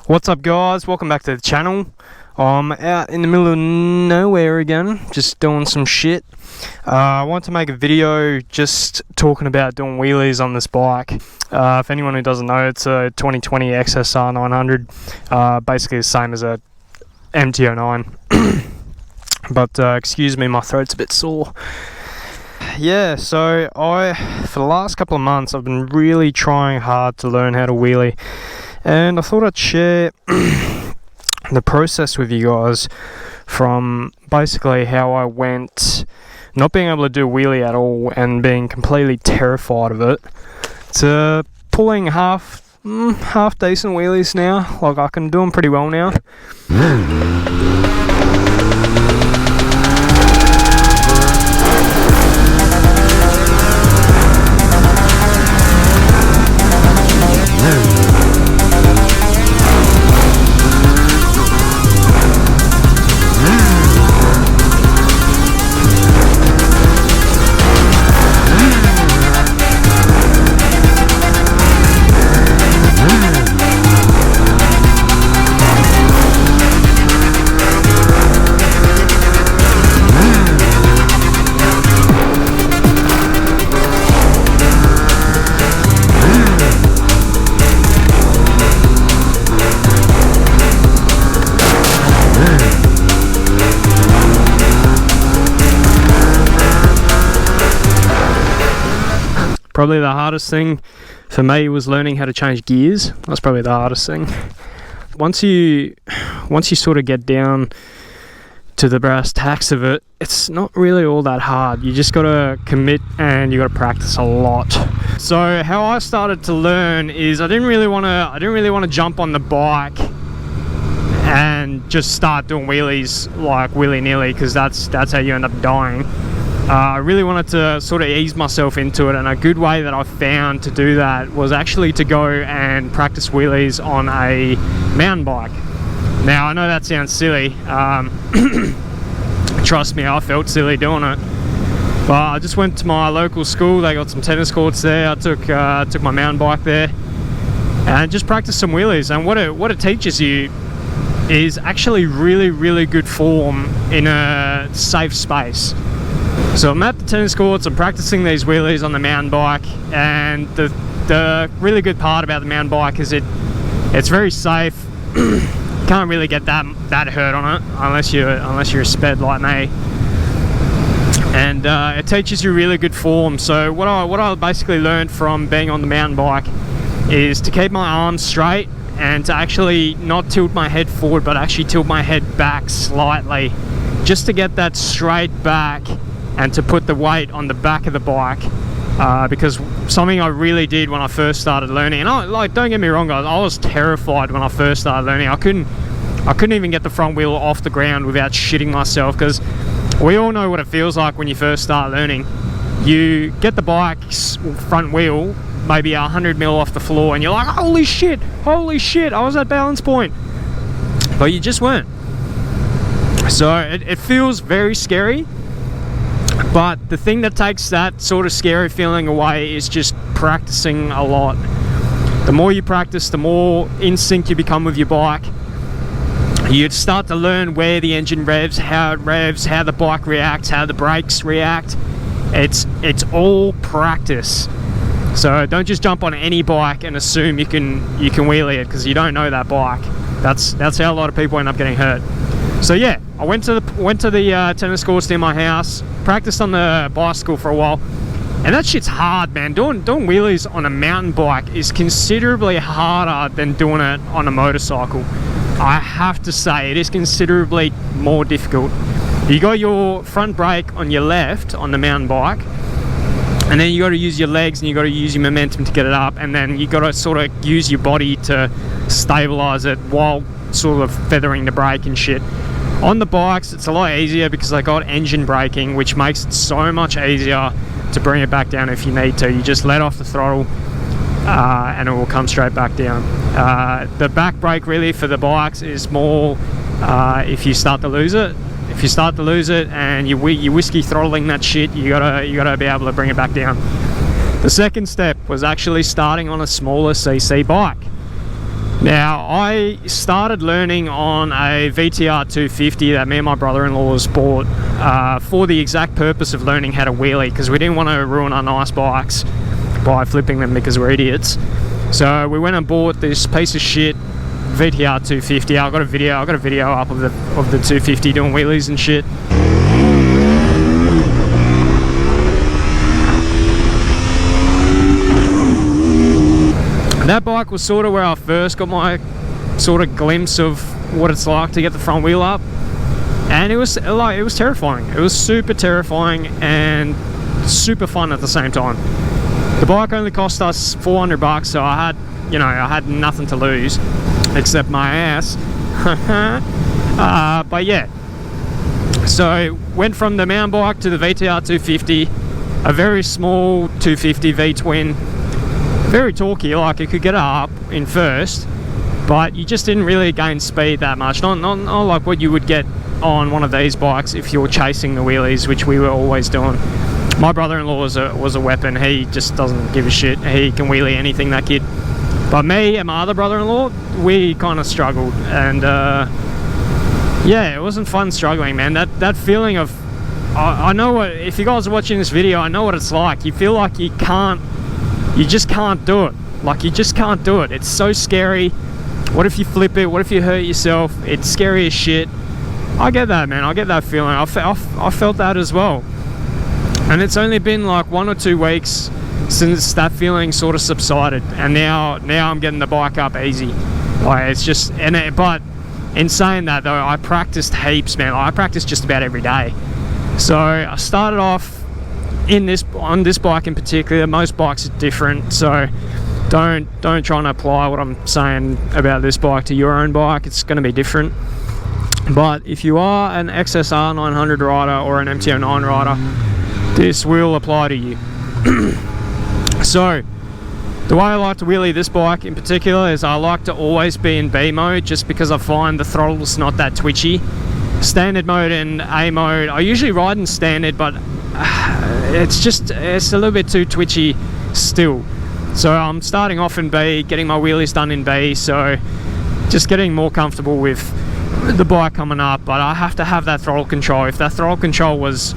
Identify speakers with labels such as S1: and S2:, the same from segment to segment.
S1: What's up, guys? Welcome back to the channel. I'm out in the middle of nowhere again, just doing some shit. I want to make a video just talking about doing wheelies on this bike. If anyone who doesn't know, it's a 2020 XSR 900, basically the same as a MT-09. But excuse me, my throat's a bit sore. Yeah, so for the last couple of months I've been really trying hard to learn how to wheelie, and I thought I'd share the process with you guys, from basically how I went not being able to do wheelie at all and being completely terrified of it, to pulling half decent wheelies now. Like, I can do them pretty well now. Probably the hardest thing for me was learning how to change gears. That's probably the hardest thing. Once you sort of get down to the brass tacks of it, it's not really all that hard. You just gotta commit and you gotta practice a lot. So how I started to learn is I didn't really want to jump on the bike and just start doing wheelies like willy-nilly, because that's how you end up dying. I really wanted to sort of ease myself into it, and a good way that I found to do that was actually to go and practice wheelies on a mountain bike. Now, I know that sounds silly. Trust me, I felt silly doing it. But I just went to my local school. They got some tennis courts there. I took my mountain bike there and just practiced some wheelies. And what it teaches you is actually really good form in a safe space. So I'm at the tennis courts, I'm practicing these wheelies on the mountain bike, and the really good part about the mountain bike is it's very safe. Can't really get that hurt on it unless you're a sped like me. And it teaches you really good form. So what I basically learned from being on the mountain bike is to keep my arms straight and to actually not tilt my head forward, but actually tilt my head back slightly, just to get that straight back and to put the weight on the back of the bike. Because something I really did when I first started learning, and don't get me wrong, guys, I was terrified when I first started learning. I couldn't even get the front wheel off the ground without shitting myself, because we all know what it feels like when you first start learning. You get the bike's front wheel maybe 100 mil off the floor and you're like, holy shit, I was at balance point, but you just weren't. So it feels very scary. But the thing that takes that sort of scary feeling away is just practicing a lot. The more you practice, the more in sync you become with your bike. You start to learn where the engine revs, how it revs, how the bike reacts, how the brakes react. It's all practice. So don't just jump on any bike and assume you can wheelie it, because you don't know that bike. That's how a lot of people end up getting hurt. So yeah, I went to the tennis courts near my house, practiced on the bicycle for a while, and that shit's hard, man. Doing wheelies on a mountain bike is considerably harder than doing it on a motorcycle. I have to say, it is considerably more difficult. You got your front brake on your left on the mountain bike, and then you got to use your legs and you got to use your momentum to get it up, and then you got to sort of use your body to stabilize it while sort of feathering the brake and shit. On the bikes, it's a lot easier because they got engine braking, which makes it so much easier to bring it back down if you need to. You just let off the throttle and it will come straight back down. The back brake really for the bikes is more if you start to lose it. If you start to lose it and you're whiskey throttling that shit, you gotta be able to bring it back down. The second step was actually starting on a smaller CC bike. Now, I started learning on a VTR 250 that me and my brother-in-law's bought for the exact purpose of learning how to wheelie, because we didn't want to ruin our nice bikes by flipping them because we're idiots. So we went and bought this piece of shit VTR 250. I got a video up of the 250 doing wheelies and shit. That bike was sort of where I first got my sort of glimpse of what it's like to get the front wheel up, and it was terrifying. It was super terrifying and super fun at the same time. The bike only cost us $400, so I had nothing to lose except my ass. But yeah, so went from the mountain bike to the VTR 250, a very small 250 V-twin. Very talky, like it could get up in first, but you just didn't really gain speed that much. Not like what you would get on one of these bikes if you're chasing the wheelies, which we were always doing. My brother-in-law was a weapon. He just doesn't give a shit. He can wheelie anything, that kid. But me and my other brother-in-law, we kind of struggled, and yeah, it wasn't fun struggling, man. That feeling of, I know what, if you guys are watching this video, I know what it's like. You feel like you just can't do it. Like, you just can't do it. It's so scary. What if you flip it? What if you hurt yourself? It's scary as shit. I get that, man. I get that feeling. I felt that as well. And it's only been like 1 or 2 weeks since that feeling sort of subsided. And now I'm getting the bike up easy. Like, it's just, but in saying that though, I practiced heaps, man. I practiced just about every day. So I started off on this bike in particular. Most bikes are different, so don't try and apply what I'm saying about this bike to your own bike. It's going to be different. But if you are an XSR 900 rider or an MT-09 rider, this will apply to you. So the way I like to wheelie this bike in particular is I like to always be in B mode, just because I find the throttle's not that twitchy. Standard mode and A mode, I usually ride in standard, but it's a little bit too twitchy still. So I'm starting off in B, getting my wheelies done in B, so just getting more comfortable with the bike coming up. But I have to have that throttle control. If that throttle control was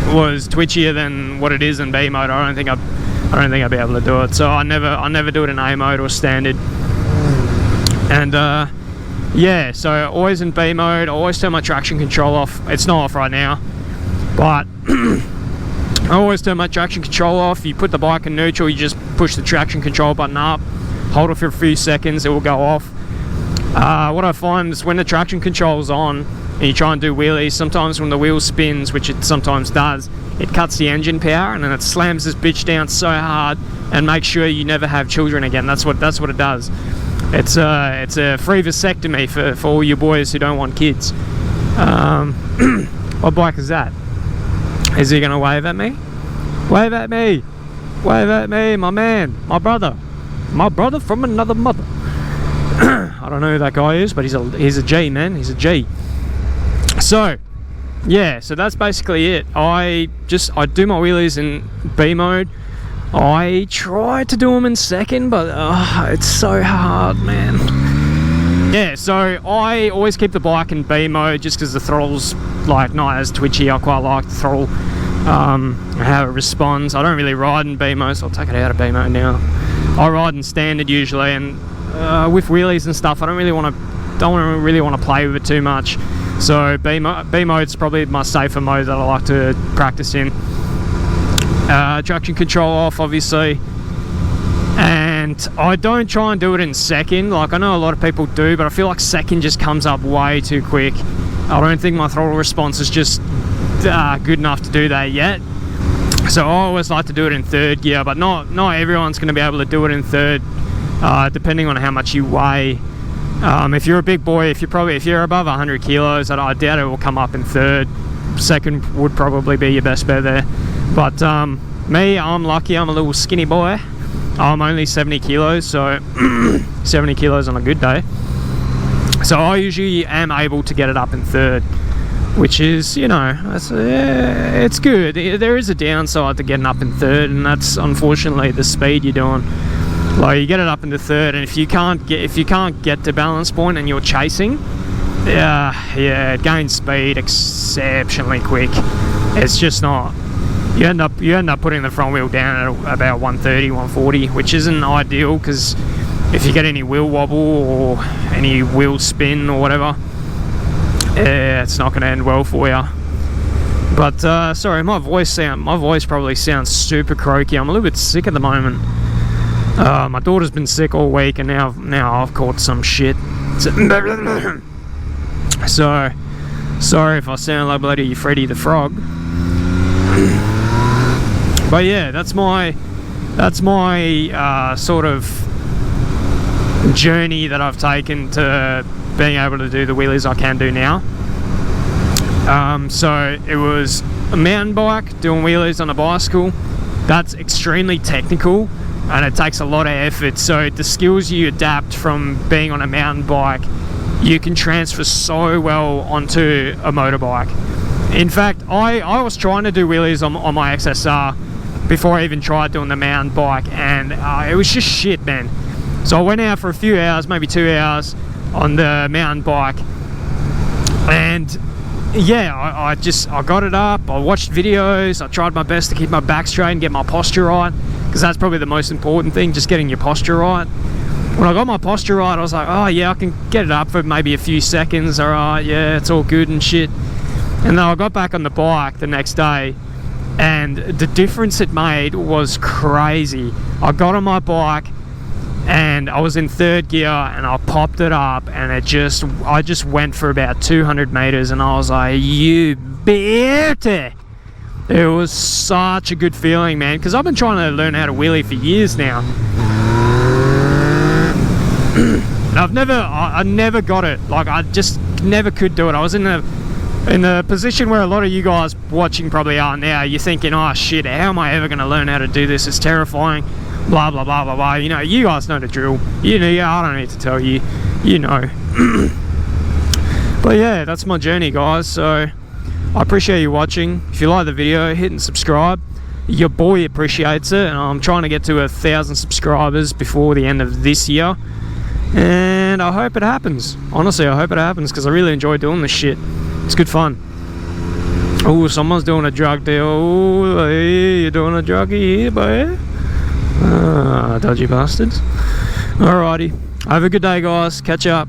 S1: twitchier than what it is in B mode, I don't think I'd be able to do it. So I never do it in A mode or standard. And yeah, so always in B mode. I always turn my traction control off. It's not off right now, but I always turn my traction control off. You put the bike in neutral, you just push the traction control button up, hold it for a few seconds, it will go off. What I find is when the traction control is on and you try and do wheelies, sometimes when the wheel spins, which it sometimes does, it cuts the engine power, and then it slams this bitch down so hard and makes sure you never have children again. That's what it does. It's a free vasectomy for all you boys who don't want kids. What bike is that? Is he gonna wave at me? Wave at me! Wave at me, my man, my brother from another mother. I don't know who that guy is, but he's a G, man. He's a G. So yeah, so that's basically it. I do my wheelies in B mode. I tried to do them in second, but it's so hard, man. Yeah, so I always keep the bike in B mode just because the throttle's like not as twitchy. I quite like the throttle, how it responds. I don't really ride in B mode, so I'll take it out of B mode now. I ride in standard usually, and with wheelies and stuff, I don't really want to play with it too much. So B mode's probably my safer mode that I like to practice in. Traction control off, obviously, and I don't try and do it in second. Like, I know a lot of people do, but I feel like second just comes up way too quick. I don't think my throttle response is just good enough to do that yet. So I always like to do it in third gear, but not everyone's going to be able to do it in third, depending on how much you weigh. If you're a big boy, if you're above 100 kilos, I doubt it will come up in third. Second would probably be your best bet there. But me, I'm lucky. I'm a little skinny boy. I'm only 70 kilos, so 70 kilos on a good day. So I usually am able to get it up in third, which is, it's good. There is a downside to getting up in third, and that's unfortunately the speed you're doing. Like, you get it up into third, and if you can't get to balance point and you're chasing, it gains speed exceptionally quick. It's just not. You end up putting the front wheel down at about 130, 140, which isn't ideal, because if you get any wheel wobble or any wheel spin or whatever, it's not going to end well for you. But sorry, my voice probably sounds super croaky. I'm a little bit sick at the moment. My daughter's been sick all week, and now I've caught some shit. So sorry if I sound like bloody Freddy the Frog. But yeah, that's my sort of journey that I've taken to being able to do the wheelies I can do now. So it was a mountain bike doing wheelies on a bicycle. That's extremely technical, and it takes a lot of effort. So the skills you adapt from being on a mountain bike, you can transfer so well onto a motorbike. In fact, I was trying to do wheelies on my XSR before I even tried doing the mountain bike, and it was just shit, man. So I went out for a few hours, maybe 2 hours, on the mountain bike, and yeah, I got it up, I watched videos, I tried my best to keep my back straight and get my posture right, because that's probably the most important thing, just getting your posture right. When I got my posture right, I was like, oh yeah, I can get it up for maybe a few seconds, alright, yeah, it's all good and shit. And then I got back on the bike the next day, and the difference it made was crazy. I got on my bike, and I was in third gear, and I popped it up, and I just went for about 200 meters, and I was like, you beauty. It was such a good feeling, man, because I've been trying to learn how to wheelie for years now. I never got it. Like, I just never could do it. I was in the position where a lot of you guys watching probably are now. You're thinking, oh shit, how am I ever going to learn how to do this? It's terrifying. Blah blah blah blah blah. You know, you guys know the drill. You know, I don't need to tell you. You know. But yeah, that's my journey, guys. So I appreciate you watching. If you like the video, hit and subscribe. Your boy appreciates it, and I'm trying to get to 1,000 subscribers before the end of this year. And I hope it happens. Honestly, I hope it happens, because I really enjoy doing this shit. It's good fun. Oh, someone's doing a drug deal. Oh, hey, you're doing a druggie here, boy. Ah, dodgy bastards. Alrighty. Have a good day, guys. Catch up.